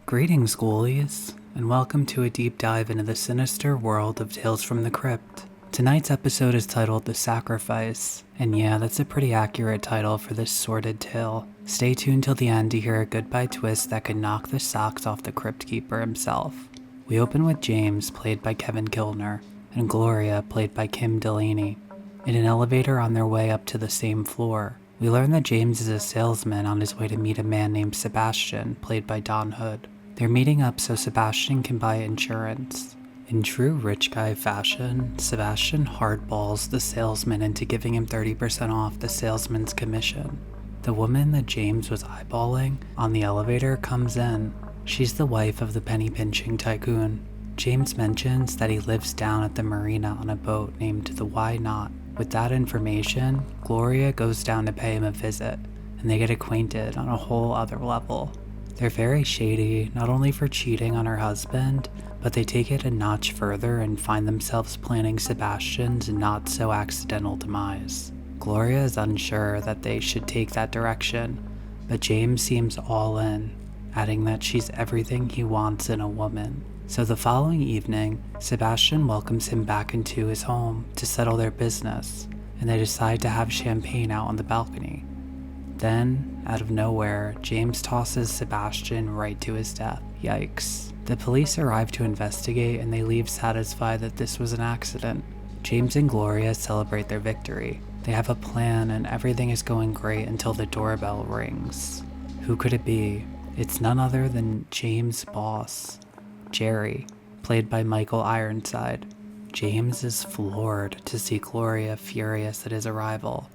Greetings, ghoulies, and welcome to a deep dive into the sinister world of Tales from the Crypt. Tonight's episode is titled The Sacrifice, and yeah, that's a pretty accurate title for this sordid tale. Stay tuned till the end to hear a goodbye twist that could knock the socks off the Crypt Keeper himself. We open with James, played by Kevin Kilner, and Gloria, played by Kim Delaney, in an elevator on their way up to the same floor. We learn that James is a salesman on his way to meet a man named Sebastian, played by Don Hood. They're meeting up so Sebastian can buy insurance. In true rich guy fashion, Sebastian hardballs the salesman into giving him 30% off the salesman's commission. The woman that James was eyeballing on the elevator comes in. She's the wife of the penny-pinching tycoon. James mentions that he lives down at the marina on a boat named the Why Not. With that information, Gloria goes down to pay him a visit, and they get acquainted on a whole other level. They're very shady, not only for cheating on her husband, but they take it a notch further and find themselves planning Sebastian's not-so-accidental demise. Gloria is unsure that they should take that direction, but James seems all in, adding that she's everything he wants in a woman. So the following evening, Sebastian welcomes him back into his home to settle their business, and they decide to have champagne out on the balcony. Then, out of nowhere, James tosses Sebastian right to his death. Yikes. The police arrive to investigate and they leave satisfied that this was an accident. James and Gloria celebrate their victory. They have a plan and everything is going great until the doorbell rings. Who could it be? It's none other than James' boss, Jerry, played by Michael Ironside. James is floored to see Gloria furious at his arrival.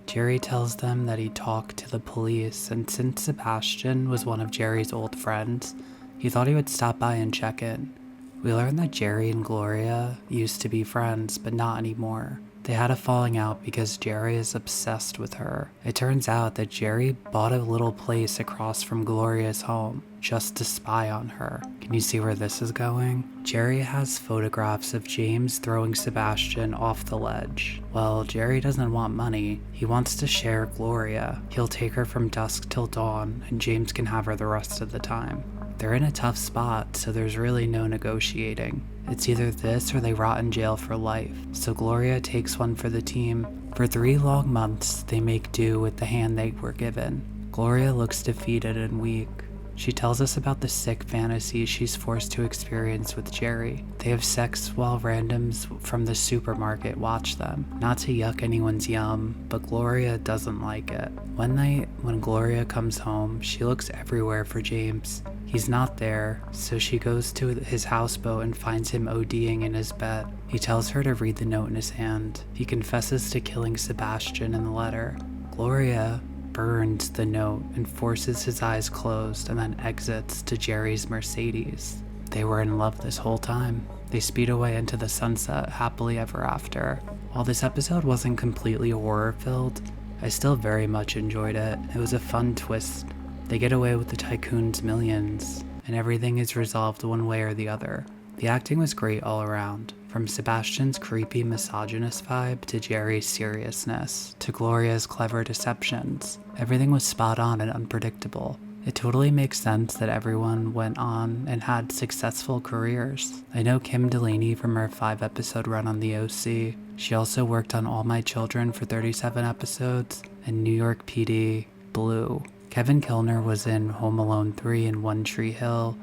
Jerry tells them that he talked to the police, and since Sebastian was one of Jerry's old friends, he thought he would stop by and check in. We learn that Jerry and Gloria used to be friends, but not anymore. They had a falling out because Jerry is obsessed with her. It turns out that Jerry bought a little place across from Gloria's home just to spy on her. Can you see where this is going? Jerry has photographs of James throwing Sebastian off the ledge. Well, Jerry doesn't want money. He wants to share Gloria. He'll take her from dusk till dawn, and James can have her the rest of the time. They're in a tough spot, so there's really no negotiating. It's either this or they rot in jail for life, so Gloria takes one for the team. For 3 long months, they make do with the hand they were given. Gloria looks defeated and weak. She tells us about the sick fantasies she's forced to experience with Jerry. They have sex while randoms from the supermarket watch them. Not to yuck anyone's yum, but Gloria doesn't like it. One night, when Gloria comes home, she looks everywhere for James. He's not there, so she goes to his houseboat and finds him ODing in his bed. He tells her to read the note in his hand. He confesses to killing Sebastian in the letter. Gloria burns the note and forces his eyes closed and then exits to Jerry's Mercedes. They were in love this whole time. They speed away into the sunset, happily ever after. While this episode wasn't completely horror-filled, I still very much enjoyed it. It was a fun twist. They get away with the tycoon's millions, and everything is resolved one way or the other. The acting was great all around, from Sebastian's creepy misogynist vibe to Jerry's seriousness, to Gloria's clever deceptions. Everything was spot on and unpredictable. It totally makes sense that everyone went on and had successful careers. I know Kim Delaney from her 5-episode run on the OC. She also worked on All My Children for 37 episodes, and New York PD, Blue. Kevin Kilner was in Home Alone 3 and One Tree Hill.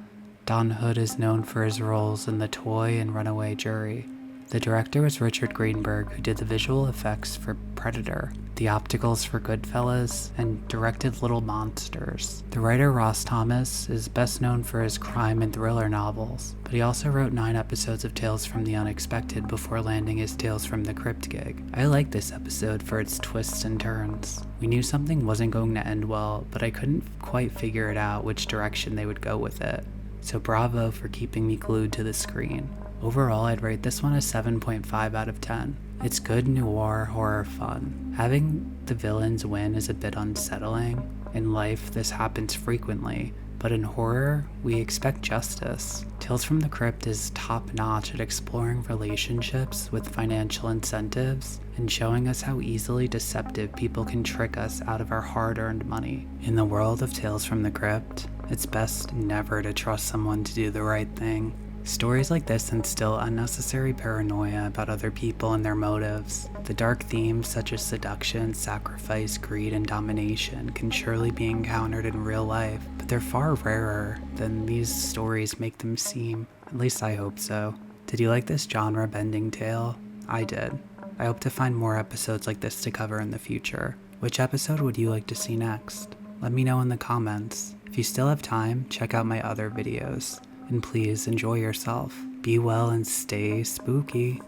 Don Hood is known for his roles in The Toy and Runaway Jury. The director was Richard Greenberg, who did the visual effects for Predator, the opticals for Goodfellas, and directed Little Monsters. The writer Ross Thomas is best known for his crime and thriller novels, but he also wrote 9 episodes of Tales from the Unexpected before landing his Tales from the Crypt gig. I like this episode for its twists and turns. We knew something wasn't going to end well, but I couldn't quite figure it out which direction they would go with it. So bravo for keeping me glued to the screen. Overall, I'd rate this one a 7.5 out of 10. It's good noir horror fun. Having the villains win is a bit unsettling. In life, this happens frequently, but in horror, we expect justice. Tales from the Crypt is top-notch at exploring relationships with financial incentives and showing us how easily deceptive people can trick us out of our hard-earned money. In the world of Tales from the Crypt, It's best never to trust someone to do the right thing. Stories like this instill unnecessary paranoia about other people and their motives. The dark themes such as seduction, sacrifice, greed, and domination can surely be encountered in real life, but they're far rarer than these stories make them seem. At least I hope so. Did you like this genre-bending tale? I did. I hope to find more episodes like this to cover in the future. Which episode would you like to see next? Let me know in the comments. If you still have time, check out my other videos. And please enjoy yourself. Be well and stay spooky.